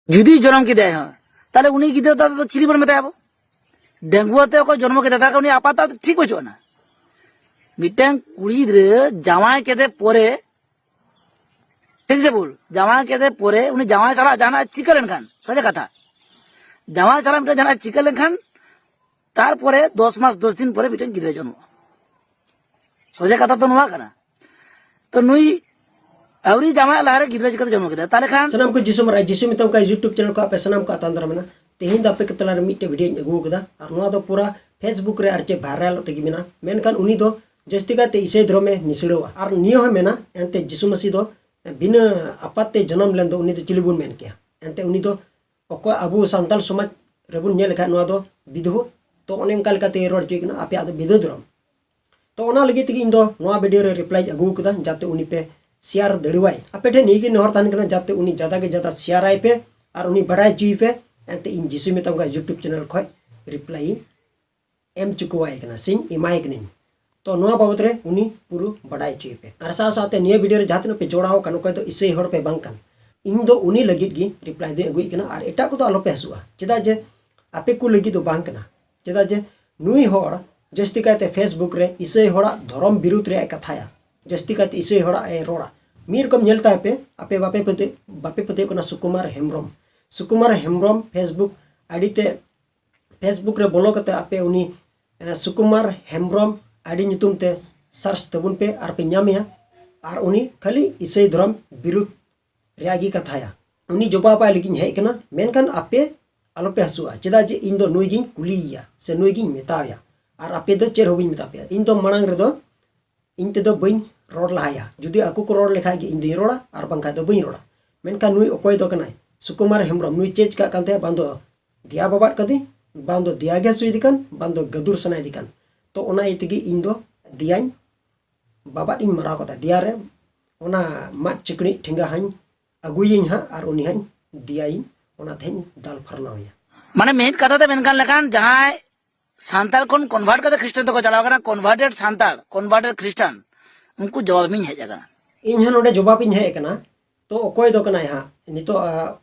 जुदी जन्म के ताले उनी गिद्रा तो चिली बन मेता डेंगुआ ते को जन्म के उनी आपाता ठीक बचोना मिटन कुड़ी गिद्रा जावाय के पोरे ठीक से बोल जावाय के पोरे उनी जावाय चला जाना चिका लेनखान सोजा कथा जावाय चला मिटन जाना चिका लेनखान तार पोरे 10 मास 10 दिन पोरे मिटन गिद्रा जन्म सोजा कथा तो नुआ कना तो नुई अवरी जामा लहरे गिद्रा चिका जन्म के ताले खान सनाम को जिसु मरा जिसु मितम का यूट्यूब चैनल को आप सनाम का तांद्रा मना तेहिं दापे के तलार मिटे वीडियो अगू कदा और नोआ दो पूरा फेसबुक रे आरचे वायरल तगी मेना मेनखान उनी दो जस्ती का ते इसे धर्म में निसड़वा और नियो है मेना एंते जिसु मसीह दो बिना आपाते जन्म लेन दो उनी तो चिलिबुन मेन किया एंते उनी दो ओको अबु सांताल समाज रेबुन नेल खा नोआ दो विधो तो ओने अंकल का ते रोड चुइकना आपे आदो विधो धर्म तो ओना लगी तगी इंदो नोआ वीडियो रे रिप्लाई अगू कदा जाते उनी पे शेयर दड़वाई आपे ठे नी नहर तान कना जाते उनी ज्यादा के ज्यादा शेयर आय पे और उनी बढ़ाई चुई पे एंते इन जिसु मितम का यूट्यूब चैनल खय रिप्लाई एम चुकवाई कना सिंग इमाय कनिन तो नोआ बाबत रे उनी पुरु बढ़ाई चुई पे और साथ साथ निया वीडियो रे जाते पे जोड़ाव कन को तो इसे हर पे बांग कन इन दो उनी लगित गी रिप्लाई दे अगुई कना और एटा को तो आलो पे हसुआ चेदा जे आपे को लगी दो बांग कना चेदा जे नुई हर जस्ती काते फेसबुक रे इसे हड़ा धर्म विरुद्ध रे कथाया जस्ती काते इसे हड़ा ए रोड़ा मीर कम नेलता पे आपे बापे पते कोना सुकुमार हेम्ब्रम फेसबुक आईडी ते फेसबुक रे बोलो कते आपे उनी सुकुमार हेम्ब्रम आईडी नितुम ते सर्च तबुन पे और पे नामिया और उनी खाली इसे धर्म विरुद्ध रेगी कथाया उनी जवाब पाए लेकिन हे कना मेनखान आपे आलो पे हसुआ चेदा जे इन दो नुई गिन कुलिया से नुई गिन मेताया और आपे दो चेर होबिन मेता पे इन दो मांग रे दो इन ते दो बइन रोड लहाया जुदी आकु को रोड लेखा इन दी रोड़ा और बंखा दो बइन रोड़ा मेनखान नुई ओकोय दो कनाय सुकुमार हेम्ब्रम नुई चेज का कांते बांदो दिया बाबाट कदी बांदो दिया गे सुई दिकान बांदो गदुर सनाय दिकान तो ओना इतगी इन दो दियान बाबाट इन मराव कता दिया रे ओना माट चिकनी ठिंगा हाई अगुयिन हा और उनी हाई दियाइन ओना थेन दाल फरनावया माने मेन कथा ते मेनखान लेखान जहां सांताल कोन कन्वर्ट करते क्रिश्चियन तो को चलाव कना कन्वर्टेड सांताल कन्वर्टेड क्रिश्चियन उनको जवाब मिन हेज जागा इन हन ओडे जवाब इन हे कना तो ओकोय दो कना हा नितो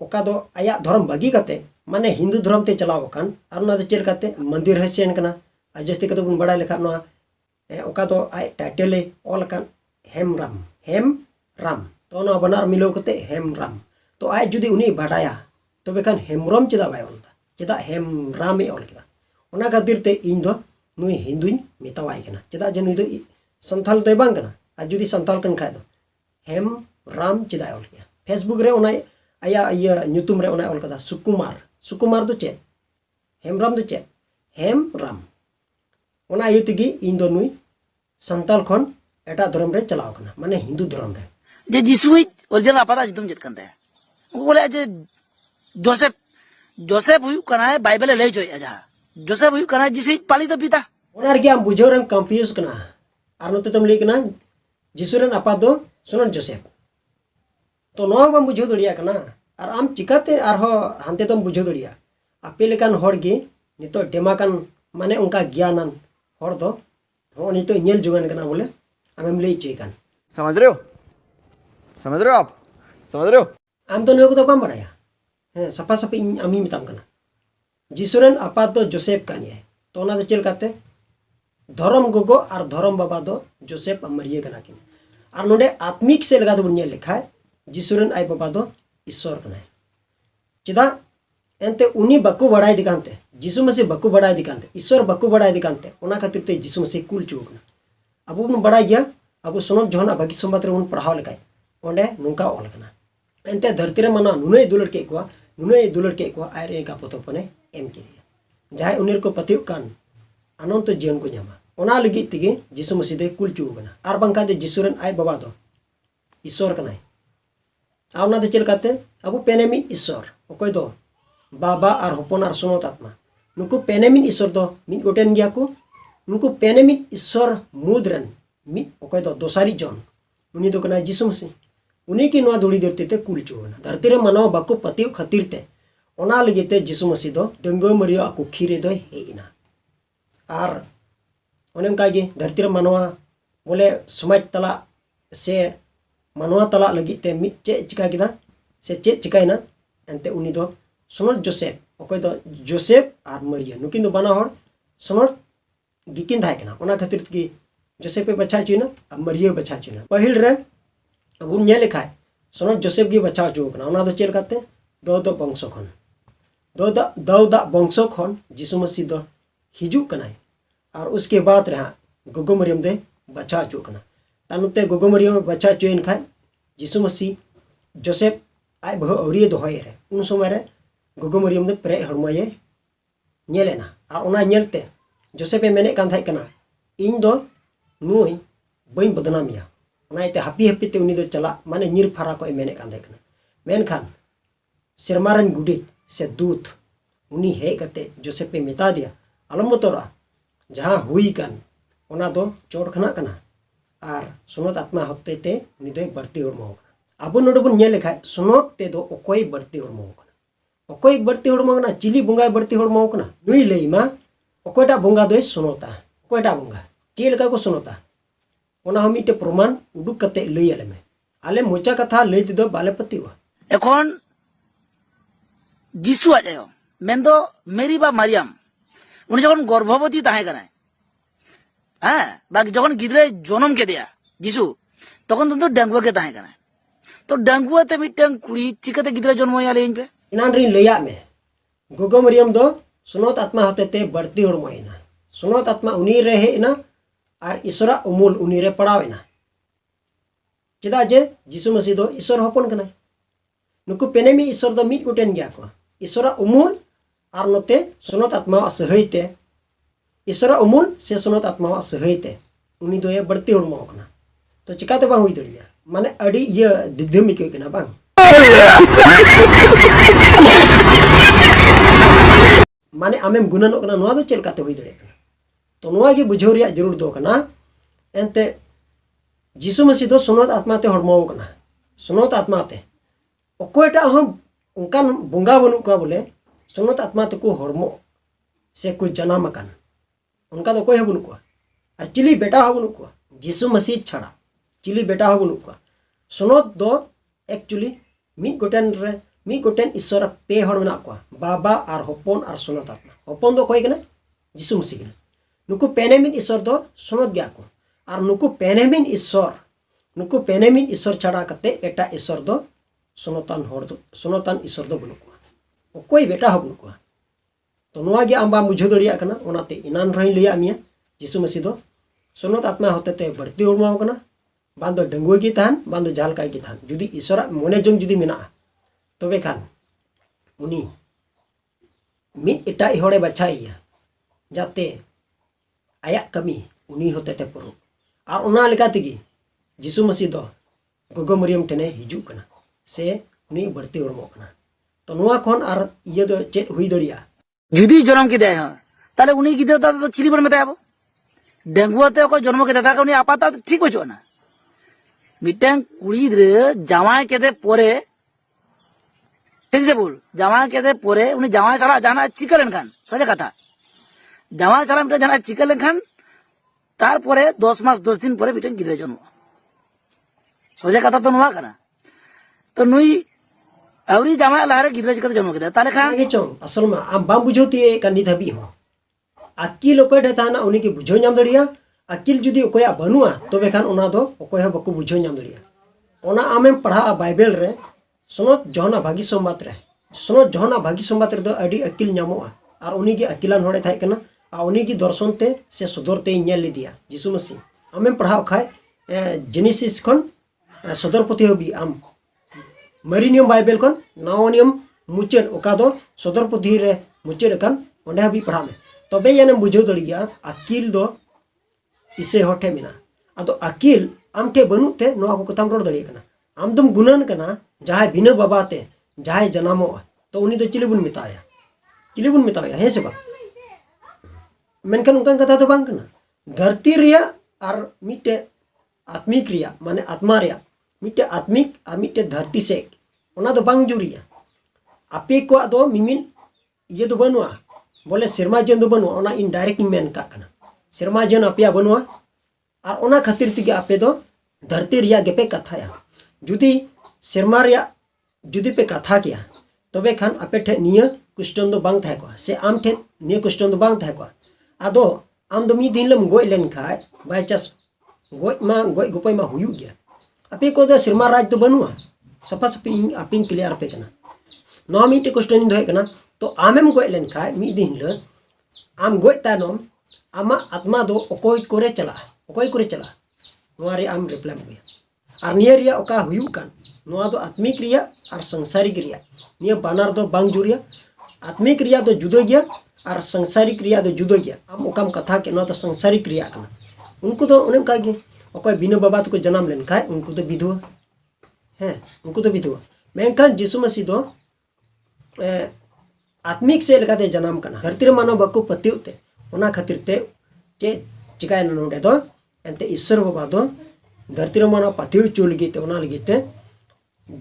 ओका दो आया धर्म बागी कते माने हिंदू धर्म ते चलाव कन और ना दो चेल कते मंदिर है सेन कना जस्ती कते बुन बड़ा लेखा नो ओका दो आय टाइटल ऑल कन हेम राम तो ना बनार मिलो कते हेम राम तो आय जुदी उनी बडाया तो बेखान हेमरम चेदा बाय ऑलता चेदा हेम राम ए ऑल केदा ओना खातिर ते इन दो नुई हिंदुइन मेतावाय कना चेदा जे नुई दो संथाल दो बांग कना आ जुदी संथाल कन खाय दो हेम राम चेदा ऑल किया फेसबुक रे ओना आया ये न्यूतुम रे ओना ऑल कदा सुकुमार दो चे हेमराम दो चे हेम राम ओना युतिगी इन दो नुई संताल खन एटा धर्म रे चलाव कना माने हिंदू धर्म रे जे जिसुई ओरिजिनल आपाता जितुम जित कंते उनको बोले जे जोसेफ हुई कना है बाइबल ले जोय आजा जोसेफ हुई कना जिसुई पाली तो पिता ओना रे हम बुझो रंग कंफ्यूज कना और नते तुम लेकना जिसुरन आपा दो सुनन जोसेफ तो नो बम बुझो दड़िया कना और आम चिकाते और हो हानते तुम बुझो दड़िया आपे लेकान होड़ गे नितो डेमाकान माने उनका ज्ञानन होड़ दो हो नितो नेल जुगान कना बोले आमेम ले चेकान समझ रहे हो आप समझ रहे हो आम तो नो को बम बड़ाया है सफा सफा आमी मिताम कना जिसुरन आपा दो जोसेफ कानिया तो ओना दो चेल काते धर्म गोगो और धर्म बाबा दो जोसेफ मरिए कना किन और नोडे आत्मिक से लगा दो बुनिया लिखा है जिसुरन आई बाबा दो ईश्वर कना चिदा एंते उनी बक्कू बढ़ाई दिकांते जिसु मसीह बक्कू बढ़ाई दिकांते ईश्वर बक्कू बढ़ाई दिकांते ओना खातिर ते जिसु मसीह कुल चुकना अब बन बढ़ाई गया अब सुनो जोना बाकी संबाद रे उन पढ़ाव लेकाय ओंडे नुका ऑल कना एंते धरती रे मना नुने दुलर के को आयरे का पोतोपने एम के दिया जहां उनेर को पतिव कान अनंत जीवन को ᱧᱟᱢᱟ ओना लगी तिगे जिसु मसीह दे कुल चुकना और बंका दे जिसुरन आय बाबा दो ईश्वर कनाय आवना दे चेल काते अब पेनेमिन ईश्वर ओकोय दो बाबा और हपन और सुनत आत्मा नुकु पेनेमिन ईश्वर दो मिन गोटेन गया को नुकु पेनेमिन ईश्वर मुद्रन मिन ओकोय दो दोसारी जन उनी दो कना जिसु मसीह उनी की नोआ दुड़ी धरती ते कुल चुकना धरती रे मानव बाको पतिव खातिर ते ओना लगी ते जिसु मसीह दो डंगो मरियो आकु खीरे दो हेइना और उनके धरती मानवा बोले समाज तला से मानवा तला लगी ते चे चिका से चे चिकायना एनते उनी दो सोनोत जोसेफ ओकोय दो जोसेफ और मरिया नुकिन दो बना हर सोनोत गिकिन थाय कना ओना खातिर की जोसेफ पे बचा चुना और मरिया बचा चुना पहिल रे अब उन नेले खाय सोनोत जोसेफ गी बचा चु कना ओना दो चेल काते दो वंश खन दो वंश खन यीशु मसीह दो हिजू कनाय और उसके बाद रहा गोगो मरियम दे बचा चु कना तानुते गोगो मरियम बचा चुन खाय यीशु मसीह जोसेफ आय बह औरिये दोहय रे उन समय रे गोगो मरियम दे प्रे हरमये नेलेना और ओना नेलते जोसेफ ए मेने कान थाय कना इन दो नुई बइन बदनामिया ओना इते हापी हापी ते उनी दो चला माने निर फारा को मेने कान थाय कना मेनखान सिरमारन गुडित से दूत उनी हे कते जोसेफ पे मेता दिया अलम बतोरा जहां हुई कान ओना दो चोट खना कना और सुनत आत्मा होते ते उनी दो बढ़ती हड़मो कना अब नोडे बन नेल लेखाय सुनत ते दो ओकोय बढ़ती हड़मो कना ओकोय बढ़ती हड़मो कना चिली बंगाय बढ़ती हड़मो कना नुई लेइमा ओकोयटा बंगा दोय सुनता ओकोयटा बंगा चे लेका को सुनता ओना हम मिटे प्रमाण उडुक कते लई आले में आले मोचा कथा लई ते दो बाले पतिवा एखन जिसु आयो मेंदो मेरी बा मारियाम उनी जखन गर्भवती ताहे कना हाँ बाकी जखन गिद्रे जन्म के दिया जिसु तखन तो डांगुआ के ताहे कना तो डांगुआ ते मिटन कुड़ी चिकाते गिद्रे जन्म याले इन पे इनान रिन लैया में गोगो मरियम दो सुनोत आत्मा होते ते बढ़ती हड़मोइना सुनोत आत्मा उनी रे हेना और ईश्वरा उमूल उनी रे पड़ावेना चेदा जे यीशु मसीह दो ईश्वर हपन कना नुकु पेनेमी ईश्वर दो मिट गुटेन गया को ईश्वरा उमूल और नोते सुनोत आत्मा सहिते ईश्वरा उमूल से सुनोत आत्मा सहिते उनी दो ये बढ़ती हड़मो कना तो चिकाते बांग हुई दड़िया माने अड़ी ये दिग्धमी के कना बांग माने आमेम गुणनो कना नोआ दो चेल काते हुई दड़े तो नोआ गे बुझाव रिया जरूर दो कना एनते यीशु मसीह दो सुनोत आत्मा ते हड़मो कना सुनोत आत्मा ते ओकोयटा हम उनकान बंगा बनु का बोले सुनोत आत्मा ते को हड़मो से कुछ जनाम अकान उनका तो कोई है बनु को और चिली बेटा हो बनु को यीशु मसीह छड़ा चिली बेटा हो बनु को सुनोत दो एक्चुअली मी गोटेन ईश्वर पे हड़ मेना को बाबा और हपन और सुनोत आत्मा हपन दो कोई कना यीशु मसीह कना नुकु पेनेमिन ईश्वर दो सुनोत गया को और नुकु पेनेमिन ईश्वर छड़ा कते एटा ईश्वर दो सुनोतान ईश्वर दो बनु को कोई बेटा हो बनु को तो नोआ गे आम बाम बुझाव दड़िया कना ओनाते इनान रही लिया मिया यीशु मसीह दो सुनोत आत्मा होते ते बढ़ती हड़मो कना बान दो डंगुआ की तान बान दो जालकाय की तान जुदी ईश्वर मने जंग जुदी मेना तबे खान उनी मिट एटा हड़े बचाइया जाते आया कमी उनी होते ते पुरु और ओना लेका तेगी यीशु मसीह दो गोगो मरियम ठेने हिजू कना से उनी बढ़ती हड़मो कना तो नोआ खन और ये दो चेत हुई दड़िया जुदी जन्म के दिया है ताले उनी गिद्रे तो चिली बन मेताबो डांगुआ ते को जन्म के दाता उनी आपाता ठीक होचो ना मिटन कुड़ी गिद्रे जामाय केदे पोरे ठीक से बोल जामाय केदे पोरे उनी जामाय चला जाना चिकलन खान सोजा कथा जामाय चला मिटन जाना चिकलन खान तार पोरे 10 मास 10 दिन पोरे मिटन गिद्रे जन्म सोजा कथा तो नुआ कना तो नुई अवरी जामाय लारे गिद्रे चिकते जन्म के ताले खान आगे चों असल में आम बाम बुझोती का नित हबी हो अकिल ओकोय ढेताना उनी के बुझो नाम दड़िया अकिल जुदी ओकोया बनुआ तबे खान ओना दो ओकोय बको बुझो नाम दड़िया ओना आमेम पढ़ा बाइबल रे सुनोत जोहना भागी संबात रे सुनोत जोहना भागी संबात रे दो अडी अकिल नामोआ और उनी के अकिलान होड़े थाय कना आ उनी की दर्शन ते से सदर ते नेल लिदिया यीशु मसीह आमेम पढ़ा खाय जेनेसिस खन सदर पति हबी आम मरी नियम बाइबल खन नाव नियम मुचेद ओका दो सदर पति रे मुचेद कन ओंडे हबी पढ़ा में तबे याने बुझो दड़िया अकिल दो इसे होठे मिना अदो अकिल आम ठे बनु ते नोआ को कथाम रोड दड़िया कना आम तुम गुणन कना जहां बिना बाबा ते जहां जनामो तो उनी तो चिली बुन मिताया हे से बा मेनखान उनका कथा तो बांग कना धरती रिया और मिटे आत्मिक रिया माने आत्मा रिया मिटे आत्मिक और मिटे धरती से ओना तो बांग जुरिया आपे को दो मिमिन ये तो बनुआ बोले सिरमा जन दो बनुआ ओना इनडायरेक्ट मेन का कना सिरमा जन अपिया बनुआ और ओना खातिर तिगे आपे दो धरती रिया गेपे कथाया जुदी सिरमा रिया जुदी पे कथा किया तबे खान आपे ठे निया क्वेश्चन दो बांग थाहे को से आम ठे निया क्वेश्चन दो बांग थाहे को आदो आम दो मी दिन लम गोय लेन खाय बाय चास गोय गुपय मा हुयु गया आपे को दो सिरमा राज तो बनुआ सफा सफी आपिंग क्लियर पे कना नो मी टे क्वेश्चन दो है कना तो आमेम गोय लेन खाय मी दिन ल आम गोय तानोम आमा आत्मा दो ओकोय करे चला नोआरे आम रिप्लाई गया और निया रिया ओका हुयु कान नोआ दो आत्मिक रिया और संसारिक रिया निया बानार दो बांग जुरिया आत्मिक रिया दो जुदो गया और संसारिक रिया दो जुदो गया आम ओकाम कथा के नोआ तो संसारिक रिया कना उनको तो उन्हें कहा कि ओकोय बिनो बाबा तो को जन्म लेन खाय उनको तो विधवा है उनको तो विधवा मेनखान यीशु मसीह दो आत्मिक से लगाते जन्म कना धरती रे मानव बाको पतिउते ओना खातिर ते चे चिकाय नोडे दो एंते ईश्वर बाबा दो धरती रे मानव पतिउ चुल गिते ओना लगिते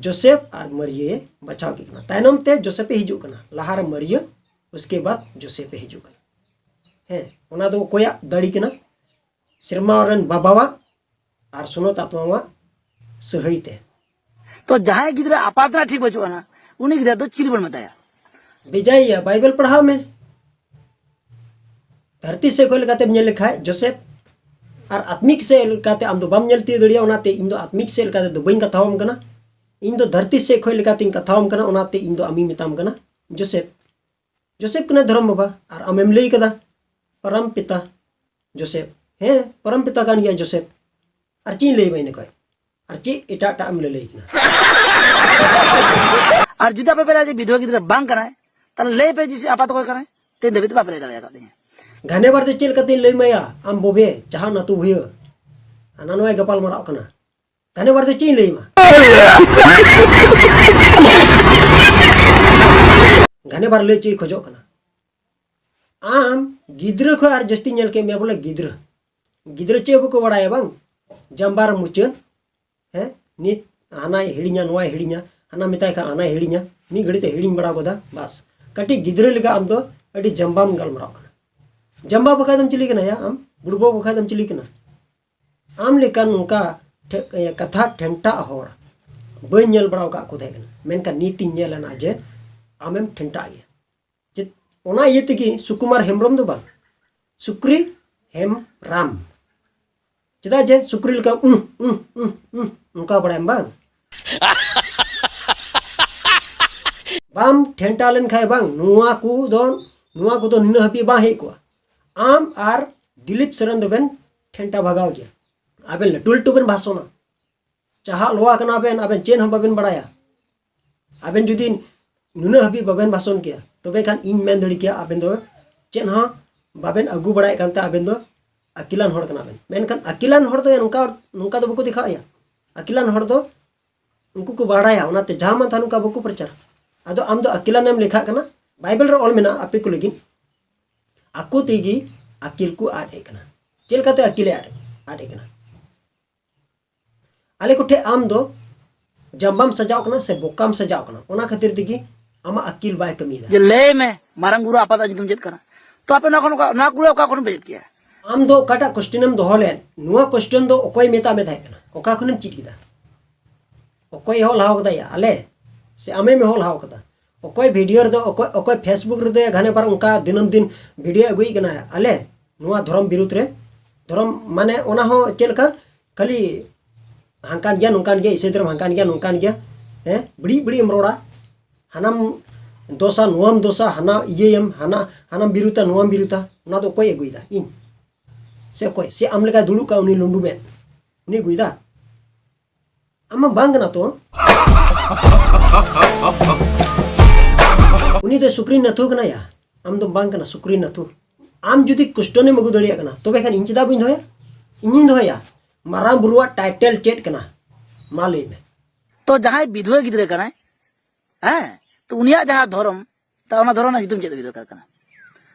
जोसेफ और मरिये बचाव की कना तायनम ते जोसेफ पे हिजु कना लहार मरिये उसके बाद जोसेफ पे हिजु कना है ओना दो कोया दड़ी कना सिरमावरन बाबावा और सुनत आत्मावा सहैते तो जहां गिद्रा आपातना ठीक बचुआ ना उन्हीं गिद्रा तो चिली बन बताया बेजाइया बाइबल पढ़ाओ में धरती से कोई लगाते ने लिखा है जोसेफ और आत्मिक से लगाते आम दो बाम नेलती दड़िया ओनाते इन दो आत्मिक से लगाते दो बइन कथावम कना इन दो धरती से कोई लगाते इन कथावम कना ओनाते इन दो आमी मिताम कना जोसेफ कना धर्म बाबा और आमेम लई कदा परम पिता जोसेफ है परम पिता कान गया जोसेफ और ची लई बइन कोई और ची एटा टा आम लई कना और जुदा पे पहले विधवा गिद्रा बांग कराए तले ले पे जिसे आपात को कराए ते दबित का पहले डाले जाते हैं घाने बार तो चेल कते लई मया आम बोबे जहां नतु हुयो आना नोय गपाल मराव कना घाने बार तो ची लई मा घाने बार ले ची खोजो कना आम गिद्र को आर जस्ती नेल के मे बोले गिद्र चे बको बड़ाय बांग जंबार मुचन है नित आना हिड़िया नोय हिड़िया आना मिताय का आना हिड़िया मी घड़ी ते हिड़िंग बड़ा गोदा बस कटी गिद्र लिगा आम दो अडी जंबाम गलमराव कना जंबा बखा दम चली कना या आम बुड़बो बखा दम चली कना आम लेकान उनका कथा ठेंटा होड़ बई नेल बड़ाव का को दे कना मेनका नीति नेल ना जे आमेम ठेंटा गया जे ओना ये तकी सुकुमार हेमरम दो बा सुक्री हेम राम चदा जे सुक्री लका उनका बड़ा बा बाम ठेंटा लेन खाय बांग नुआ को दो निन हपी बा हे को आम आर दिलीप सरन दोबेन ठेंटा भगाव गया आबेन लटू लटू बेन भाषोना चाहा लोआ कना बेन आबेन चेन हम बाबेन बड़ाया आबेन जुदी नुन हपी बाबेन भाषण किया तबे खान इन मेन दड़ी किया आबेन दो चेन हा बाबेन अगु बड़ाय कांता आबेन दो अकिलान होड़ कना बेन मेनखान अकिलान होड़ दो नुका दो बको दिखाया अकिलान होड़ दो उनको को बाड़ाया ओनाते जहां मान थानु का बको प्रचार आदो आम दो अकिला नेम लेखा कना बाइबल रे ऑल मेना आपे को लेकिन आको तेगी अकिल को आडे कना चेल काते अकिले आडे कना आले कोठे आम दो जंबाम सजाव कना से बोकाम सजाव कना ओना खातिर तेगी आमा अकिल बाय कमीदा जे ले में मारंग गुरु आपाता जितुम चेत करा तो आपे ना गुरु का कोन बेत किया आम दो काटा क्वेश्चनम दोहले नुआ क्वेश्चन दो ओकोय मेता में थाय कना ओका खनम चिट किदा ओकोय हो लाव कदा या आले से आमे में हो लाव कदा ओकोय वीडियो रे दो ओकोय फेसबुक रे दो घाने पर उनका दिनम दिन वीडियो अगुई कना आले नुआ धर्म विरुद्ध रे धर्म माने ओना हो चेलका खाली हांकान गया नुकान गया इसे धर्म हांकान गया नुकान गया है बड़ी बड़ी मरोड़ा हनम दोसा नुआम दोसा हना इयेम हनम बिरुता नुआम बिरुता ओना दो कोय अगुईदा इन से कोय से आम लेका दुलु का उनी लुंडू में उनी गुईदा आमा बांग ना तो उनी तो सुक्री नथु कना या आम दो बांग कना सुक्री नथु आम जुदी कुष्टने मगु दड़िया कना तबे खान इंचदा बिन होया इन्हीं दोया मारा बुरुआ टाइटल चेट कना माले में तो जहां विधवा गिद्रे कना हैं तो उनिया जहां धर्म ता ओना धर्म ना जितुम चेत विधवा कना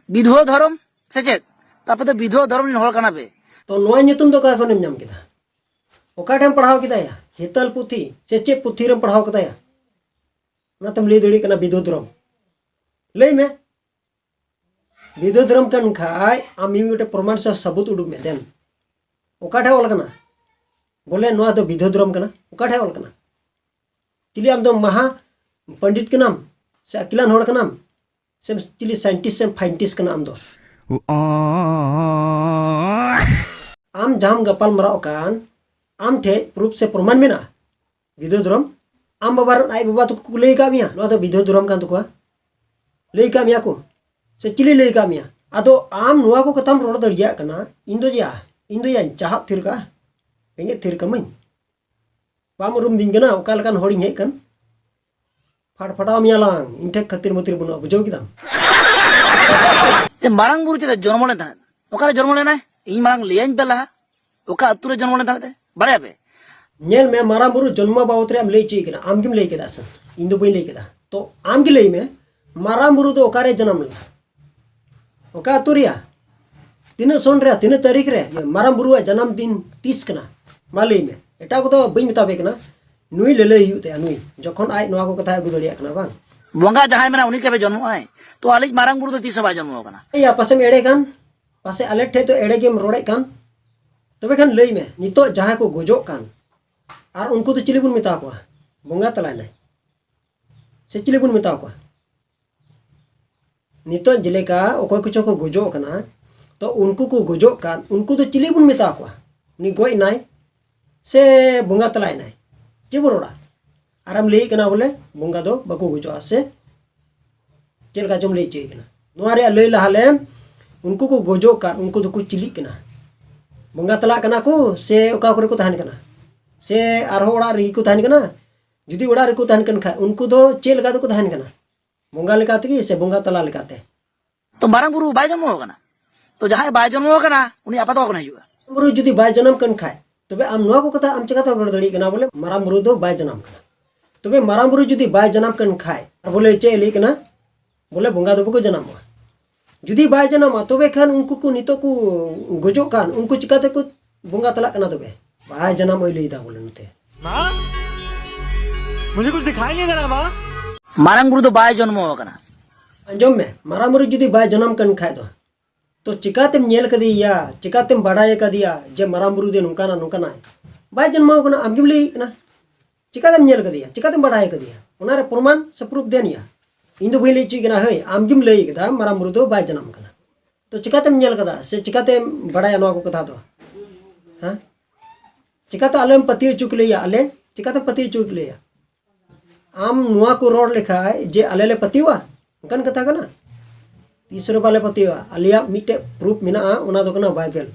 विधवा धर्म से चेत तापे तो विधवा धर्म नि होड़ कना बे तो नोय नितुम दो का कोन नाम किदा ओका टाइम पढ़ाव किदा या हेतल पुथी से चे पुथी रे पढ़ाव किदा या ना तुम ले दड़ी कना विधवा धर्म लई में विधवा धर्म कन खाय आमी गोटे प्रमाण से सबूत उडुक में देन ओकाठे ऑल कना बोले नोआ दो विधवा धर्म कना ओकाठे ऑल कना चिली आम दो महा पंडित के नाम से अकिलान होड़ कनाम से चिली साइंटिस्ट से फाइंटिस्ट कना आम दो आम जाम गपाल मराव कान आम ठे प्रूफ से प्रमाण में ना विधो धर्म आम बाबा आई बाबा तो को लई का मिया नो तो विधो धर्म कान तो को लई का मिया को से चिली लई का मिया आदो आम नुआ को कथम रोड दड़िया कना इंदो या चाहत थिर का पेंगे थिर कमई बाम रूम दिन कना ओका लकान होड़ी हे कन फटफटाव मिया लांग इनठे खतिर मतिर बनो बुझो किदाम जे मारांग बुरु चले जन्म ले थाने ओका जन्म लेना इन मारांग लेयान पे लहा ओका अतु रे जन्म ले थाने बाड़े पे नेल में मारा बुरु जन्म बाबत रे आम लई ची कना आम गिम लई केदा सन इन दो बई लई केदा तो आम गी लई में मारा बुरु तो ओका रे जन्म ले ओका अतु रिया तीन सोन रे तीन तारीख रे मारा बुरु जन्म दिन 30 कना मा लई में एटा को तो बई मिताबे कना नुई लेले हिउ ते नुई जखन आय नोआ को कथा अगु दड़िया कना बांग बोंगा जहां मेना उनी के जन्म आए तो आलिज मारांग बुरु तो तीस बा जन्म होकना या पासे में एड़े कान पासे आले ठे तो एड़े गेम रोड़े कान तबे खान लई में नितो जहां को गोजो कान और उनको तो चिली बुन मिता को बोंगा तलाय नै से चिली बुन मिता को नितो जिलेका ओकोय कुछ को गोजो कना तो उनको को गोजो कान उनको तो चिली बुन मिता को नि गोय नाय से बोंगा तलाय नै चिबुरोड़ा आराम लई कना बोले बोंगा दो बको गुजो से चल का जम लई चे कना नोरे लई लहाले उनको को गोजो का उनको तो कुछ चिली कना बोंगा तला कना को से ओका करे को तहन कना से आरो ओड़ा री को तहन कना जुदी ओड़ा रे को तहन कन खा उनको तो चेल का तो को तहन कना बोंगा लेकाते की से बोंगा तला लेकाते तो मारांग बुरु बाय जन्म होकना तो जहां बाय जन्म होकना उनी आपा तो कना हिजुआ बुरु जुदी बाय जन्म कन खाए तबे आम नोआ को कथा आम चका रोड दड़ी कना बोले माराम बुरु दो बाय जन्म कना तबे माराम बुरु जुदी बाय जन्म कन खाए बोले चे लई कना बोले बोंगा दो को जन्म जुदी बाय जन्म तबे खान उनको को नितो को गोजो कान उनको चिकाते को बोंगा तला कना तबे बाय जन्म ओइ लई दा बोले नते मां मुझे कुछ दिखाई नहीं दे रहा मां मारांग बुरु तो बाय जन्म होकना अंजम में माराम बुरु जुदी बाय जन्म कन खाए तो चिकातेम नेल कदिया चिकातेम बड़ाय कदिया जे माराम बुरु दे नुकाना नुकाना बाय जन्म होकना आम गिम लई कना चिकातेम नेल कदिया चिकातेम बड़ाय कदिया उनारे प्रमाण से प्रूफ देनिया इन दो बई लई ची कना हय आम गिम लई कदा माराम बुरु दो बाय जन्म कना तो चिकातेम नेल कदा से चिकातेम बड़ाय नोआ को कथा दो हां चिकाते आलेम पति चुक लैया आले चिकाते पति चुक लैया आम नोआ को रोड लेखा जे आले ले पतिवा कन कथा कना तीसरे वाले पतिवा आलिया मिटे प्रूफ मिना ओना दो कना बाइबल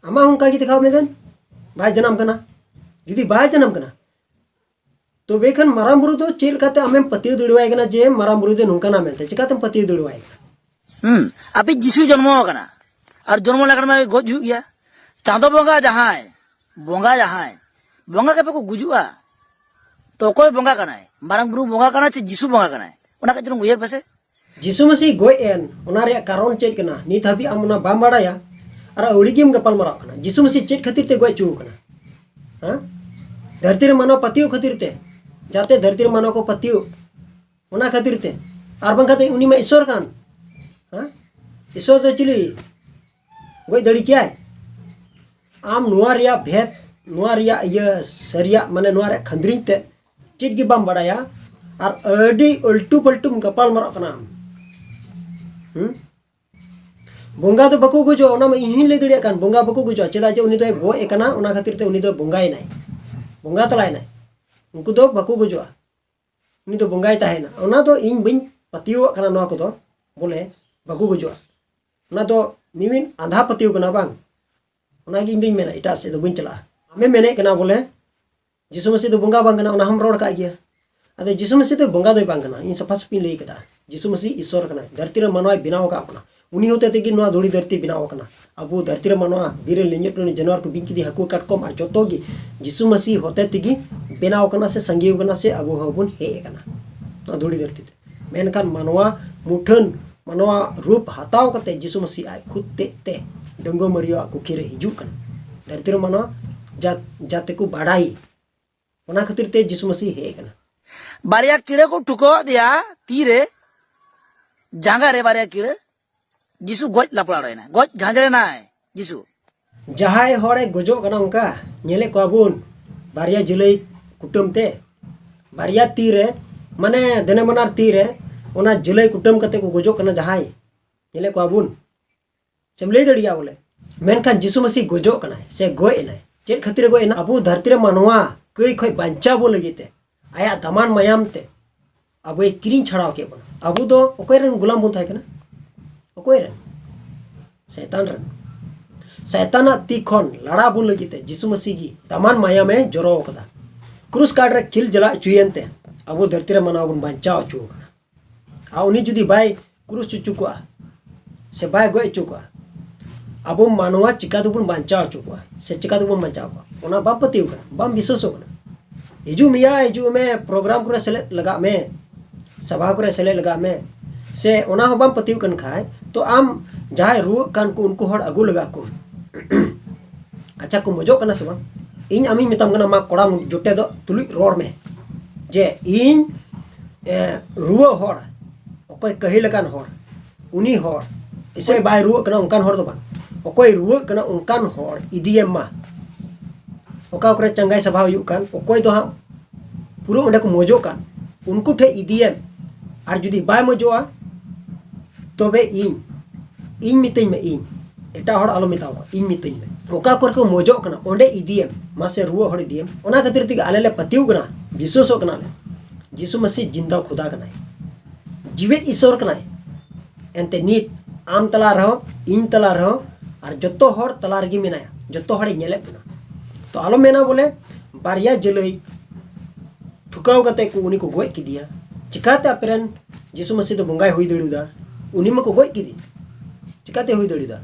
आमा हुंका की दिखाओ मेदन बाय जन्म कना जुदी बाय जन्म कना तो बेखन माराम बुरु दो चेल काते आमेम पति दुड़वाय कना जे माराम बुरु दे नुकाना मेलते चिकाते पति दुड़वाय अभी जिसु जन्म होकना और जन्म लेकर में गोज हुई गया चांदो बोंगा जहां है बोंगा के पे को गुजुआ तो कोई बोंगा कना है मारांग बुरु बोंगा कना चे जिसु बोंगा कना है ओना का जन्म उयर पैसे जिसु मसीह गोय एन ओना रे कारण चेट कना नित हबी आम ओना बाम बाड़ाया और औड़ीगेम गपाल मराव कना जिसु मसीह चेट खातिर ते गोय चू कना हां धरती रे मानव पतियो खातिर ते जाते धरती रे मानव को पतियो ओना खातिर ते आर बंगाते उनी में ईश्वर कान हां ईश्वर तो चिली गोय दड़ी क्या है आम नुआ रिया भेद नुआ रिया ये सरिया माने नुआ रे खंद्रिंग ते चेट गी बाम बाड़ाया और अडी उल्टू पलटू गपाल मराव कना बोंगा तो बको गुजो ओना में इहिन ले दड़िया कान बोंगा बको गुजो चेदा जे उनी तो गो एकना ओना खातिर ते उनी तो बोंगाय नाय बोंगा तलाय नाय उनको तो बको गुजो उनी तो बोंगाय ताहे ना ओना तो इन बिन पतियो कना नोआ को तो बोले बको गुजो ओना तो मिमिन आधा पतियो कना बांग ओना गी इंदिन मेना इटा से तो बिन चला हमें मेने कना बोले जिसु मसीह तो बोंगा बांग कना ओना हम रोड का गया अदे जिसु मसीह तो बोंगा दो बांग कना इन सफा सफी लई कदा जिसु मसीह ईश्वर कना धरती रे मानव बिनाव का अपना उनी होते तेगी नोआ धुड़ी धरती बिनाव कना अबो धरती रे मानव बीरे लिंजट जानवर को बिंकी दी हकु काटकोम और जतो गी जिसु मसीह होते तेगी बिनाव कना से संगीव कना से अबो हबुन हे कना ना धुड़ी धरती ते मेनखान मानव मुठन मानव रूप हताव कते जिसु मसीह आय खुद ते डंगो मरियो कुखी रे हिजु कना धरती रे मानव जाते को बाड़ाई ओना खातिर ते जिसु मसीह हे कना बारिया कीड़े को ठुको दिया तीरे जांगा रे बारिया कीड़े जिसु गोज लापड़ा रे ना गोज झांजरे ना है जिसु जहाय होड़े गोजो कना उनका नेले कोबुन बारिया जुलाई कुटुम ते बारिया तीरे माने देने मनार तीरे ओना जलई कुटम कते को गोजो कना जहाय नेले को आबुन सेम लई दड़िया बोले मेनखान जीसु मसीह गोजो कना से गोय एनाय चेत खातिर गोय एना अबु धरती रे मानवा कई खय बांचा बो लगिते आया दमान मायाम ते अब किरिंग छाड़ाव के बन अबु दो ओकय रन गुलाम बन थाय कना ओकय रन शैतान ती खन लड़ा बुन लगिते जीसु मसीह की दमान मायाम में जोरो कदा क्रूस कार्ड रे खिल जला चुयनते अबु धरती रे मानवा बन बांचा चु कना आ उनी जुदी बाय क्रूस चुचुकवा से बाय गोय चुकवा अब मानवा चिका दुबन बांचा चुकवा से चिका दुबन बांचा ओना बाम पतिव कना बाम विश्वासो कना हिजू मिया हिजू में प्रोग्राम करे सेले लगा में सभा करे सेले लगा में से ओना हो बाम पतिव कन खाय तो आम जहाय रु कान को उनको हड़ अगु लगा को अच्छा को मजो कना से बाम इन आमी मिताम कना मा कोड़ा जोटे दो तुलुई रोड में जे इन रुआ हड़ ओकोय कहि लकान हड़ उनी हड़ इसे बाय रुआ कना उनकान हड़ दो बांग ओकोय रुआ कना उनकान हड़ इदियम मा ओका करे चंगाई सभा हुयुग कान ओकोय दो हा पूरा ओंडे को मजो कान उनको ठे इदियम आर जुदी बाय मजोआ तबे इन मितई में इन एटा हड़ आलो मिताव इन मितई में ओका कर को मजो कना ओंडे इदियम मासे रुआ हड़ इदियम ओना खातिर तिग आले ले पतिव कना विश्वासो कना ले जीसु मसीह जिंदा खुदा कना जीवित ईश्वर कना एंते नीत आम तला रहो इन तला रहो और जतो हड़ तला रगी मेनाया जतो हड़ नेले बना तो आलो मेना बोले बारिया जलई ठुकाव कते को उनी को गोय किदिया चिकाते अपेरन जीसु मसीह तो बंगाई हुई दड़ुदा उनी मको गोय किदी चिकाते हुई दड़ुदा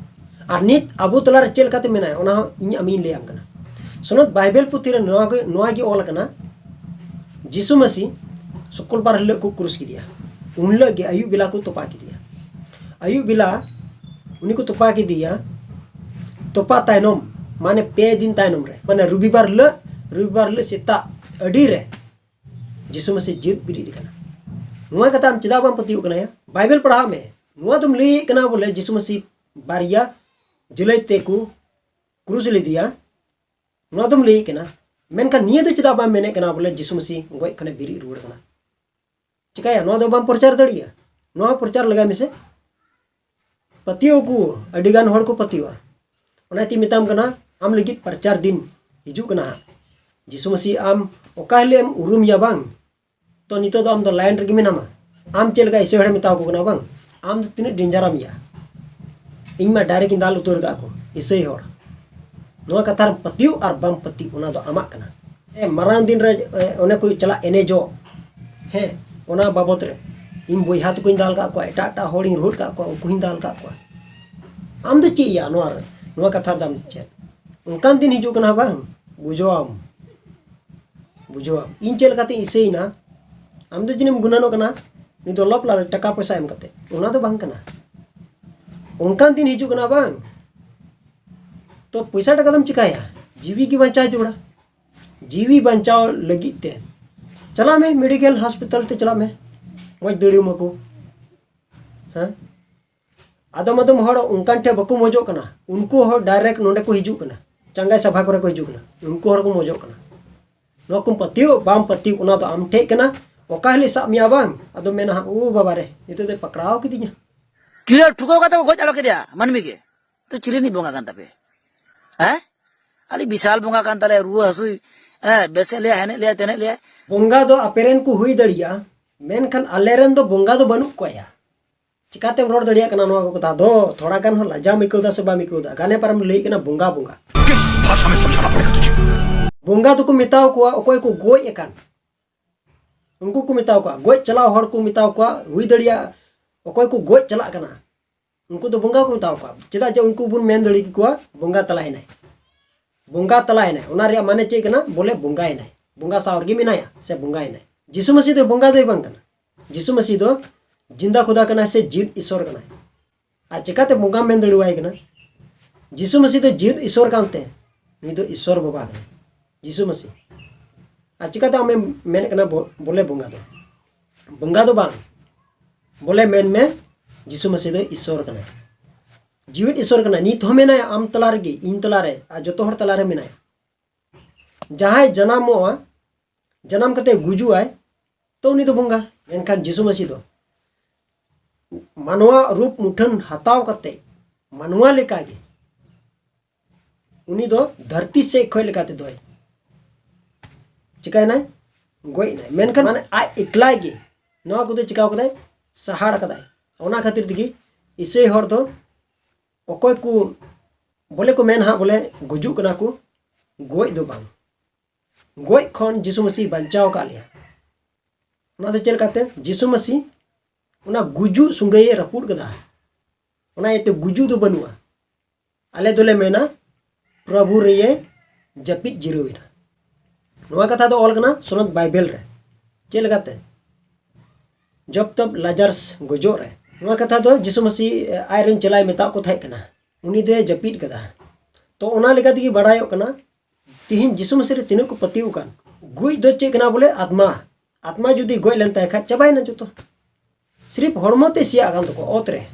और नित अबु तलार चेल काते मेनाय ओना इन अमीन ले आम कना सुनत बाइबल पुथी रे नोआ गे ओल कना जीसु मसीह सुकुल बार हल्ले को क्रूस किदिया उन लगे अयु बिला को तोपा किदिया अयु बिला उनी को तोपा किदिया तोपा तायनोम माने पे दिन तायनोम रे माने रविवार ले सेता अडी रे जीसु मसीह जीत बिरी कना नुआ कथा हम चिदा बाम पतिउ कना या बाइबल पढ़ा में नुआ तुम ले कना बोले जीसु मसीह बारिया जलैते को क्रूज ले दिया नुआ तुम ले कना मेनका निये तो चिदा बाम मेने कना बोले जीसु मसीह गोय कने बिरी रुड़ कना चिकाया नुआ दो बाम प्रचार दड़िया नुआ प्रचार लगा मिसे पतिउ को अडिगान हड़ को पतिवा ओनाती मिताम कना आम लगी प्रचार दिन हिजू कना जीसु मसीह आम ओकाहले उरुम या बांग तो नितो दो आम दो लाइन रगी मेनामा आम चेलगा इसे हड़े मिताव को कना बांग आम दो तिने डेंजराम या इन मा डायरेक्ट इंदाल उतर गा को इसे हड़ नोआ कथार पतिउ और बाम पति ओना दो आमा कना ए मरान दिन रे ओने कोई चला एने जो हे ओना बाबत रे इन बोइहा तो कोई दाल का को एटा एटा होड़िंग रोड का को कोई दाल का को आम दो ची या नोआ कथार दाम चे उनकान दिन हिजू कना बांग बुझोआम इन चेल काते इसे ना आम दो जिनेम गुनानो कना नि दो लप ला टका पैसा एम काते ओना दो बांग कना उनकान दिन हिजू कना बांग तो पैसा टका दम चिकाया जीवी की बचाव जुड़ा जीवी बचाव लगी ते चला में मेडिकल हॉस्पिटल ते चला में वज दड़ियो मको हां आदम आदम हड़ उनकान ठे बको मजो कना उनको हड़ डायरेक्ट नोंडे को हिजू कना चंगाई सभा करे को हिजू कना उनको हड़ को मजो कना नो कुम पतियो बाम पतियो उना तो आम ठे कना ओकाहले सा मिया बांग आदो मेना ओ बाबा रे नितो दे पकड़ाओ किदिया क्लियर ठुकाव कते को गोज आलो के दिया मनमी के तो चिले नहीं बोंगा कान तपे हैं अली विशाल बोंगा कान तले रुआ हसुई बेसे ले हने ले तने ले बोंगा दो अपेरेन को हुई दड़िया मेनखान आलेरन दो बोंगा दो बनु कोया चिकाते रोड दड़िया कना नोआ को कथा दो थोड़ा गान हो लजा मिकोदा से बा मिकोदा गाने पर हम लेई कना बोंगा बोंगा किस भाषा में समझाना पड़ेगा तुझे बोंगा तो को मिताव को ओकोय को गोय एकान उनको को मिताव को गोय चलाव हड़ को मिताव को हुई दड़िया ओकोय को गोय चला कना उनको तो बोंगा को मिताव को चेदा जे उनको बुन मेन दड़ी को बोंगा तलाय ना ओना रे माने चे कना बोले बोंगाय ना बोंगा सावरगी मिनाया से बोंगाय ना जीसु मसीह तो बोंगा दो बांग कना जीसु मसीह तो जिंदा खुदा कना से जीव ईश्वर कना आ चिकाते बोंगा मेन दड़ुवाय कना जीसु मसीह तो जीव ईश्वर कांते नी तो ईश्वर बाबा कना जीसु मसीह आ चिकाते हमें मेन कना बोले बोंगा दो बांग बोले मेन में जीसु मसीह दो ईश्वर कना जीवित ईश्वर कना नीत हो मेना आम तलार गे इन तलारे आ जतो हर तलारे मेना जहां जनाम कते गुजु आए तो उनी तो बोंगा एनखान जीसु मसीह दो मानवा रूप मुठन हताव कते मानवा लेका गे उनी दो धरती से खोय लेका ते दोय चिकाय ना गोय ना मेनखान माने आ एकलाय गे नवा को चिकाव कदाय सहाड़ कदाय ओना खातिर दिगी इसे हर दो अकोय को बोले को मेन हा बोले गुजु कना को गोय दो बांग गोय खन जिसु मसीह बचाव का लिया ओना दो चल काते जिसु मसीह ओना गुजु सुंगय रपुड़ कदा ओना एते गुजु दो बनुआ आले दोले मेना प्रभु रे जपित जिरोविना नवा कथा दो ऑल कना सुनत बाइबल रे चल काते जब तब लाजरस गुजो रे नवा कथा दो जिसु मसीह आयरन चलाय मेता को थाय कना उनी दो जपित कदा तो ओना लेका तगी बड़ायो कना तिहिन जिसु मसीह रे तिनो को पतिउ कान गुई दो चे कना बोले आत्मा आत्मा जुदी गोय लेन ताय खा चबाय ना जतो सिर्फ हरमते सिया कान तो ओतरे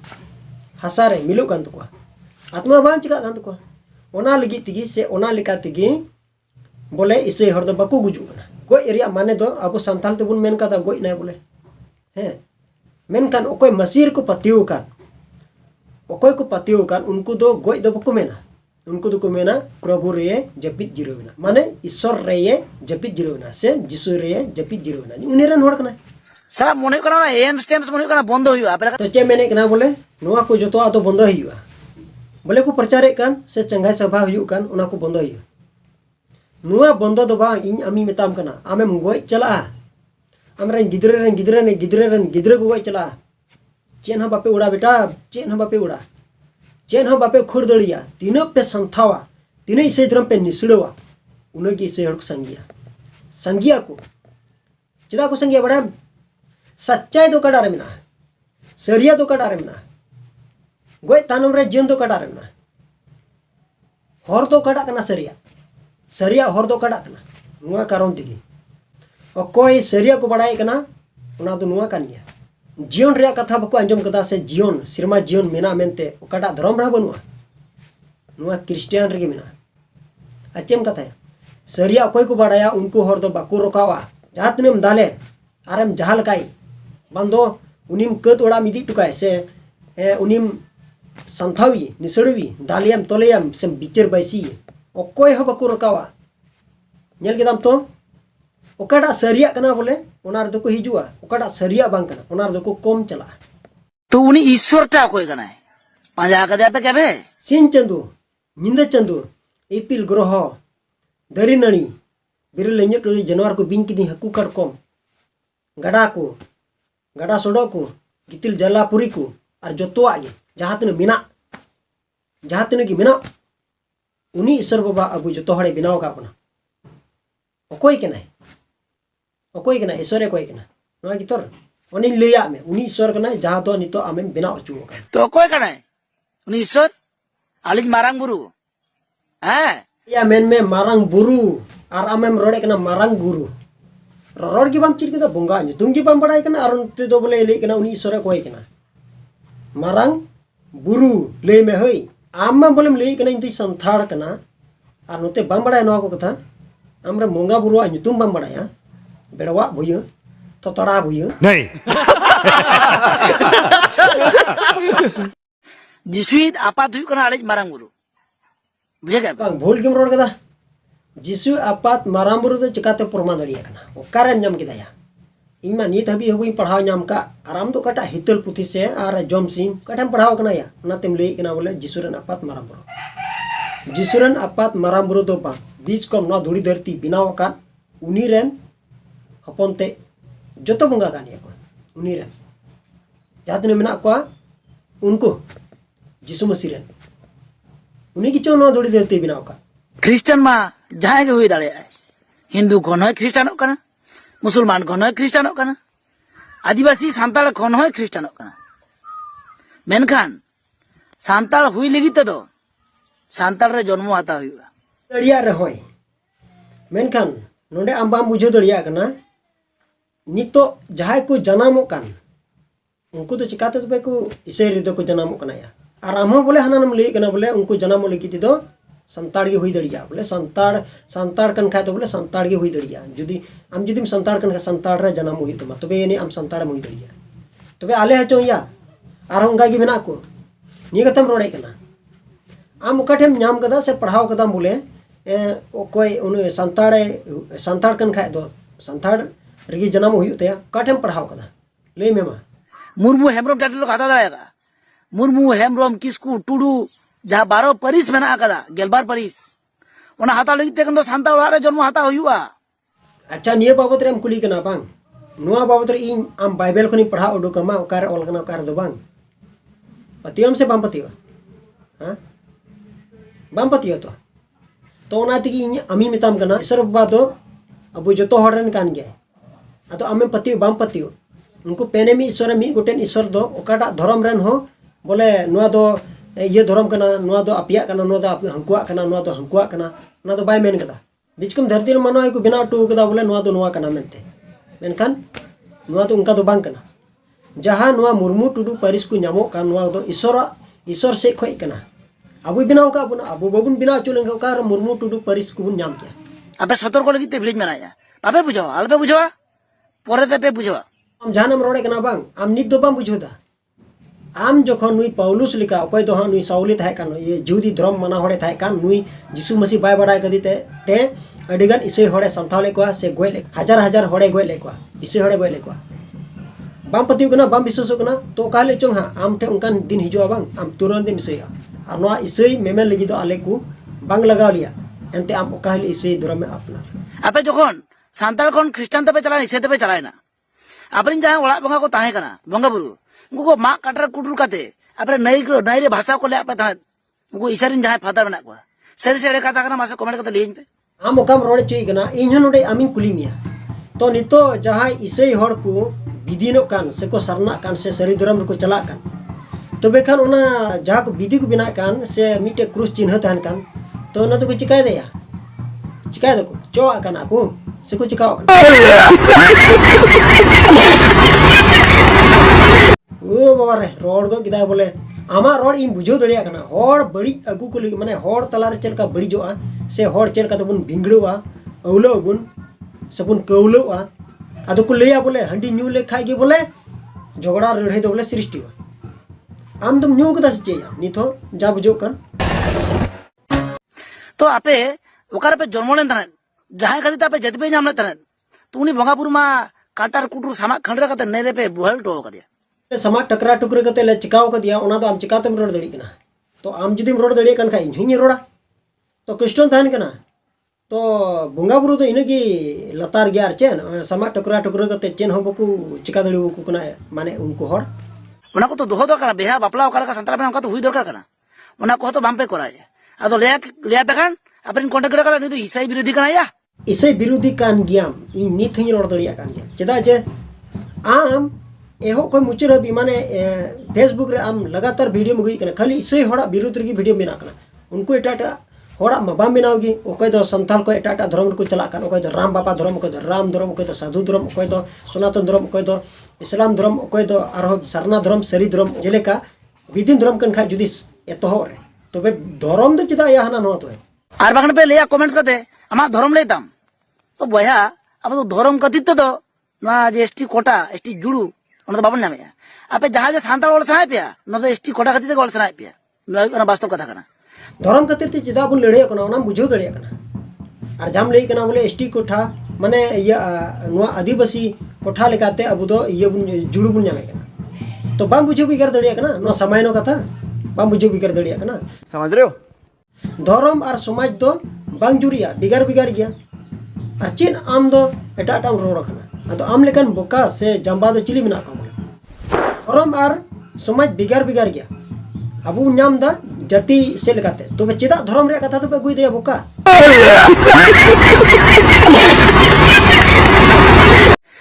हसा रे मिलु कान तो आत्मा बांग चिका कान तो ओना लगी तगी से ओना लेका तगी बोले इसे हर दो बाकू गुजु कना गोय एरिया माने दो अब संताल ते बुन मेन का गोय ना बोले हैं मेनकान ओकोय मसीर को पतिउ कान ओकोय को पतिउ कान उनको दो गोय दो बको मेना उनको दो को मेना प्रभु रे जपित जिरोविना माने ईश्वर रे जपित जिरोविना से जिसु रे जपित जिरोविना उनी रन होड़ कना सारा मने कना एम स्टेम्स मने कना बंद हुआ तो चे मेने कना बोले नोआ को जतो आ तो बंद हुआ बोले को प्रचारे कान से चंगाई सभा हुयु कान उना को बंद हुआ नोआ बंद दो बा इन अमी मेताम कना आमेम गोय चला आमरेन गिद्रे को गोय चला चेन हा बापे उड़ा बेटा चेन हा बापे उड़ा चेन हा बापे खुर दड़िया तीनों पे संथावा तीनों इसे धर्म पे निसड़वा उन्हें की इसे हड़क संगिया को चिदा को संगिया बड़ा सच्चाई दो कडारे मिना सरिया दो कडारे मिना गोय तानम रे जीवन दो कडारे मिना हर दो कड़ा कना सरिया हर दो कड़ा कना नुआ कारण तिगी अकोय सरिया को बड़ाई कना उना दो नुआ कानिया जीवन रे कथा बको अंजम कदा से जीवन सिरमा जीवन मेना मेनते ओकाटा धर्म रहा बनुआ नुआ क्रिश्चियन रे मेना अचेम कथा सरिया अकोय को बड़ाया उनको हर दो बाको रोकावा जहां तनेम दाले आरम जहाल काई बंदो उनिम कत ओड़ा मिदी टुकाय से उनिम संथावी निसड़वी दालियम तोलेयम से बिचर बैसी अकोय हो बाको रोकावा नेल केदाम तो ओकाटा सरिया कना बोले ओना रे को हिजुआ ओकाटा सरिया बांग कना ओना रे को कम चला तो उनी ईश्वर टा कोई कना है पांजा कदे पे केबे सिन चंदू निंदा चंदू इपिल ग्रह दरी नणी बिरल लेंजे टोरी जानवर को बिन किदी हकू कटकम गड़ा सोडो को गितिल जलापुरी को और जोतोआ गे जहां तने की मेना उनी ईश्वर बाबा अबु जोतो हड़े बिनाव का बना ओकोय केना ईश्वर कोई केना नोआ गितोर उनी लैया में उनी ईश्वर कना जहां तो नितो आमेम बिनाव अचु का तो ओकोय कना उनी ईश्वर आलिज मारांग बुरु हैं या मेन में मारांग बुरु और आमेम रोड़े कना मारांग गुरु रोड़ की बाम चिर के बोंगा तुम की बाम बड़ाई कना और ते दो बोले ले कना उनी ईश्वर कोई केना मारांग बुरु ले में हई आम बोले ले कना इंतु संथाड़ कना और नोते बाम बड़ाई नोआ को कथा आमरे मोंगा बुरु तुम बाम बड़ाया बेड़वा भुय तो तड़ा भुय नहीं जिसुइत आपात हुई कना आलिज मारांग बुरु बुझे क्या बांग भूल किम रोड कदा जिसु आपात मारांग बुरु तो चिकाते प्रमाण दड़िया कना ओकारे नाम किदाया इमा नीत हबी हबुई पढ़ाव नाम का आराम तो कटा हितल पुथि से आर जम सिम कटाम पढ़ाव कना या ओनातेम लई कना बोले जिसुरन आपात मारांग बुरु जिसुरन आपात मारांग बुरु तो बा बीच को ना धुड़ी धरती बिनाव का उनी रेन हपनते जोतो बंगा कानिया को उनी रेन जातने मेना को उनको जिसु मसीह रेन उनी की चोनो धुड़ी धरती बिनाव का क्रिश्चियन मा जहां के हुई दाड़े हिंदू कोन है क्रिश्चियन कना मुसलमान कोन है क्रिश्चियन कना आदिवासी सांताल कोन है क्रिश्चियन कना मेनखान सांताल हुई लगी तो सांताल रे जन्म आता हुआ दड़िया रे होय मेनखान नोडे आम बाम बुझो दड़िया कना नितो जहां को जनामो कान उनको तो चिकाते तो को इसे रिदो को जनामो कना या और आम बोले हानानम ले कना बोले उनको जनामो लगी तो संताड़ गे हुई दड़िया बोले संताड़ कन खाए तो बोले संताड़ गे हुई दड़िया जुदी आम जुदी संताड़ कन संताड़ रे जनामो हुई तो तबे यानी आम संताड़ हुई दड़िया तबे आले हचो या और उनका गी मेना को नी कथम रोड़े कना आम ओकाठेम नाम कदा से पढ़ाव कदम बोले कोई उन संताड़ कन खाए दो संताड़ रगी जन्म हुई ओकाठेम पढ़ाव कदा लई में मा मुर्मू हेम्ब्रम टाइटल को हता दाड़ेगा मुर्मू हेम्ब्रम किस्कू टुडू जहाँ 12 परिस मेना कदा गेलबार परिस ओना हता लगी ते कन संताड़ ओड़ा रे जन्म हता हुआ। अच्छा निये बाबत रे कुली कना बांग नुआ बाबत रे इन आम बाइबल खनि पढ़ा उडुकमा ओकार ऑल कना ओकार दो बांग पतियम से बाम पतियो हां बाम पतियो तो ओना तिगी इन अमी मिताम कना ईश्वर बाबा दो अबु जतो हड़न कान गया अतो आमे पतियो बाम पतियो उनको पेने मी ईश्वर मी गोटेन ईश्वर दो ओकाटा धर्म रेन हो बोले नुआ दो ये धर्म कना नुआ दो अपिया कना नुआ दो हंकुआ कना नुआ दो हंकुआ कना ना दो बाय मेन कदा बिचकम धरती रे मानो को बिना टू कदा बोले नुआ दो नुआ कना मेनते मेनखान नुआ दो उनका दो बांग कना जहां नुआ मुर्मू टुडू परिस को नामो का नुआ दो ईश्वर से खोई कना अबु बिनाव का अबु बाबुन बिना चुलें का मुर्मू टुडू परिस को नाम क्या अबे सतर्क को लगी ते विलेज में आया अबे बुझाओ अलबे बुझावा परे ते पे बुझावा आम जहानम रोड़े कना बांग आम नित दो बांग बुझोदा आम जखन नुई पौलुस लिका अकय दो नुई साउली थाय कान ये जुदी धर्म मना होड़े थाय कान नुई जिसु मसीह बाय बड़ाय कदी ते अडिगान इसे होड़े संथावले को से गोय ले हजार हजार होड़े गोय ले को इसे होड़े गोय ले को बाम पतियो कना बाम विश्वास कना तो काले चोंग हा आम टे उनकान दिन हिजुआ बांग आम तुरंत दिन इसे आ नोआ इसे मेमेल लगी दो आले को बांग लगाव लिया एनते आम ओकाहले इसे धर्म में अपना अबे जखन सांताल खन ख्रिस्टान तबे चला इसे तबे चलायना अपरिन जहां ओड़ा बंगा को ताहे कना बंगा बुरु उनको को मा काटर कुटुर काते अपरे नई रे भाषा को ले आपे था उनको इसारिन जहां फादर बना को सरी सेड़े कथा कना मासे कमेंट कते लेइन पे आम ओकाम रोड़े चुई कना इन नोडे आमिन कुली मिया तो नितो जहां इसे हड़ को विधिनो कान से को सरना कान से सरी धर्म को चला कान तबे खान ओना जहां को विधि को बिना कान से मिटे क्रूस चिन्ह तहन कान तो ना तो को चिकाय देया चिकाय दो चो काना को से को चिकाओ ओ बाबा रे रोड गो किदा बोले आमा रोड इन बुझो दड़िया कना होड़ बड़ी अगु को माने होड़ तलार चलका बड़ी जोआ से होड़ चलका तो बुन भिंगड़ोआ औलो बुन सबुन कौलोआ आदो को लेया बोले हंडी न्यू ले खाई गे बोले झगड़ा रढ़े दो बोले सृष्टि आम तुम न्यू कदा से चेया निथो जा बुझो कर तो आपे ओकार पे जन्मलेन तने जहां खातिर आपे जति पे नामले तने तो उनी बंगापुर मा काटार कुटुर सामा खंडरा कते नेरे पे बुहल टो कदिया समा टकरा टुकरे कते ले चिकाव क दिया ओना तो आम चिकातम रोड दड़ी कना तो आम जुदीम रोड दड़ी कन खाई हिनी रोड़ा तो क्रिश्चियन थान कना तो बंगा बुरु तो इनगी लतार गयार चेन समा टकरा टुकरे कते चेन हो बकु चिका दड़ी बकु कना माने उनको हड़ ओना को तो दोहो दो कना बेहा बापला ओकार का संतरा बना तो हुई दरकार कना ओना को तो बाम पे कराय आदो ले पे खान अपन कांटेक्ट करा नि तो ईसाई विरोधी कना या ईसाई विरोधी कान गियाम इ नित हिनी रोड दड़िया कान गया चेदा जे आम एहो कोई मुचर हबी माने फेसबुक रे आम लगातार वीडियो में गई कना खाली इसे होड़ा विरोध रे वीडियो में ना कना उनको एटाटा होड़ा मबा बनाओगी ओकय दो संथाल को एटाटा धर्म को चला कान ओकय दो राम बाबा धर्म ओकय दो राम धर्म ओकय दो साधु धर्म ओकय दो सनातन धर्म ओकय दो इस्लाम धर्म ओकय दो आरो सरना धर्म सरी धर्म जेलेका विदिन धर्म कन खा जुदी एतो रे तबे धर्म दो चिदा या हना न तो आर बागन पे लेया कमेंट्स कते आमा धर्म लेताम तो बया अब तो धर्म कथित तो ना जे एसटी कोटा एसटी जुड़ू ओना बाबन नामे आपे जहां जे सांताल ओल सनाय पिया न तो एसटी कोटा खातिर ओल सनाय पिया ना वास्तव कथा कना धर्म खातिर ते चिदा बुन लड़े कना ओना बुझो दड़िया कना और जाम लई कना बोले एसटी कोठा माने या नुआ आदिवासी कोठा लेकाते अब दो ये बुन जुड़ू बुन नामे कना तो बाम बुझो बिगर दड़िया कना नो समय नो कथा बाम बुझो बिगर दड़िया कना समझ रहे हो? धर्म और समाज दो बांग जुरिया बिगार बिगार गया और चीन आम दो एटा टाम रोड खना तो आम लेकन बोका से जंबा दो चिली बिना को धर्म और समाज बिगार बिगार गया अब नाम दा जाति से लेकाते तो बे चेदा धर्म रे कथा तो पे गुई दे बोका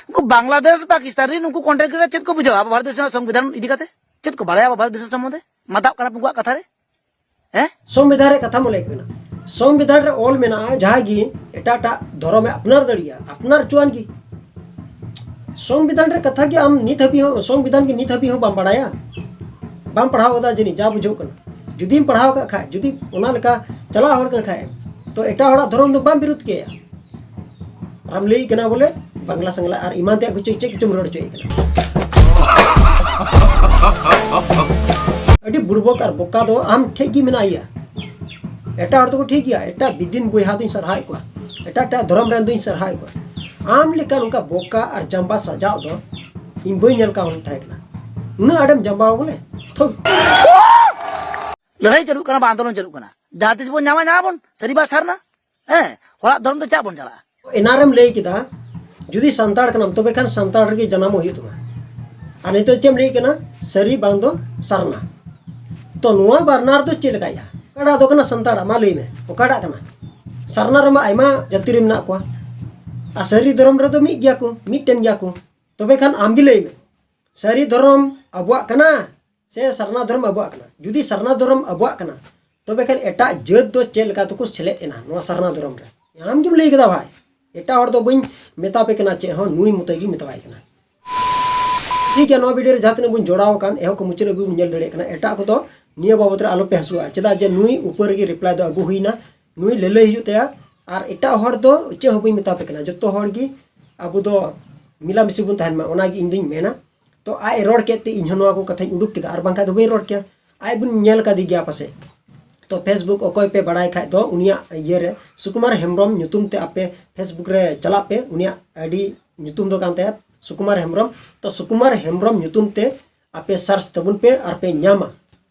उनको बांग्लादेश पाकिस्तान रे उनको कांटेक्ट करे चेत को बुझावा भारत देश संविधान इदी कते चेत को बाड़ाया भारत देश संबंधे माता कना पुगा कथा रे हैं संविधान रे कथा मोले कना संविधान रे ऑल मेना जहागी एटाटा धर्म में अपनार दड़िया अपनार चुआन की संविधान रे कथा की आम नित हबी हो संविधान की नित हबी हो बाम पढ़ाया बाम पढ़ाव कदा जनी जा बुझो कना जुदीम पढ़ाव का खा जुदी ओना लेका चला हड़ कर खाए तो एटा हड़ा धर्म दो बाम विरोध के राम लई कना बोले बांग्ला संगला और ईमान ते कुछ चेक चुम रोड चोई कना बुड़बक और बोका दो आम ठीक गी मेनाइया एटा हर तो ठीक गया एटा बिदिन बुहा दुई सरहाय को एटा एटा धर्म रेन दुई सरहाय को आम लेका उनका बोका और जम्बा सजाव दो इन बई नेल का उन थाय कना उना आडम जम्बा बोले तो लड़ाई चलू करना आंदोलन चलू करना जहाँ तीस बन जामा ना बन सरी बात सरना हड़ा धर्म तो चा बन चला एनारम लई किदा जुदी संताड़ कना तबे खान संताड़ गे जन्म होई तुमा और नितो चेम लई कना सरी बांग दो सरना तो नुआ बारनार दो चेल काया कड़ा दो कना संताड़ा मा लई में ओकाड़ा कना सरना रमा आयमा जाति रे मना को आ सरी धर्म रे दो मिट गया को मिटन गया को तबे खान आम गी लई में सरी धर्म अबुआ कना से सरना धर्म अबुआ कना जुदी सरना धर्म अबुआ कना तबे खान एटा जत दो चेल का तो को सेलेट एना नुआ सरना धर्म रे आम गिम लई कदा भाई एटा हर दो बइन मेता पे कना चे हो नुई मुतगी मितवाई कना ठीक है नो वीडियो रे जातने बुन जोड़ाव कान एहो को मुचरे गु नेल दड़े कना एटा को तो निया बाबत रे आलो पे हसुआ चेदा जे नुई ऊपर गे रिप्लाई दो अगु हुईना नुई लेले हिजु तया और एटा हर दो चे हो बइन मेता पे कना जतो हर गी अबु दो मिला मिसी बुन तहन मा ओना गी इन दुई मेना तो आय रोड केते इन हनवा को कथा उडुक केदा और बांका दो बइन रोड के आय बुन नेल का दी गया पासे तो फेसबुक अकोय पे बड़ाई खाय दो उनिया ये रे सुकुमार हेम्ब्रम ᱧᱩᱛᱩᱢ ते आपे फेसबुक रे चला पे उनिया आईडी ᱧᱩᱛᱩᱢ दो कांते सुकुमार हेम्ब्रम तो सुकुमार हेम्ब्रम ᱧᱩᱛᱩᱢ ते आपे सर्च तबुन पे और पे ᱧामा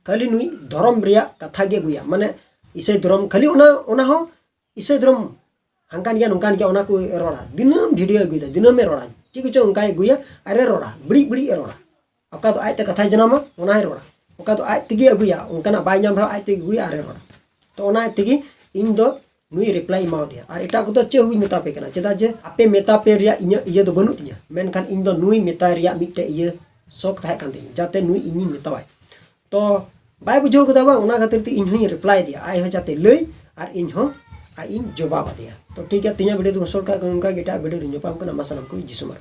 खाली नुई धर्म रिया कथा गे गुया माने इसे धर्म खाली ओना हो इसे धर्म हांकान गया नुकान गया ओना को रोड़ा दिनम वीडियो गुया दिनम में रोड़ा चिक चो उनका गुया अरे रोड़ा बड़ी बड़ी रोड़ा अका तो आयते कथा जनामा ओना रोड़ा ओका तो आज तगी अगुया उनका बाय नाम आज तगी गुया अरे रोड़ा तो ओना तगी इन दो नुई रिप्लाई मा दिया और एटा को तो चे हुई मेता पे कना चेदा जे आपे मेता पे रिया इnya इये दो बनु तिया मेनखान इन दो नुई मेता रिया मिटे इये शौक थाय कान तिनी जाते नुई इनी मेतावाय तो बाय बुझो कदा बा ओना खातिर ती इन हुई रिप्लाई दिया आय हो जाते लई और इन हो आ इन जवाब दिया तो ठीक है तिया वीडियो तो सोल का उनका गेटा वीडियो रिन्यू पाम कना मसलम को जिसुमार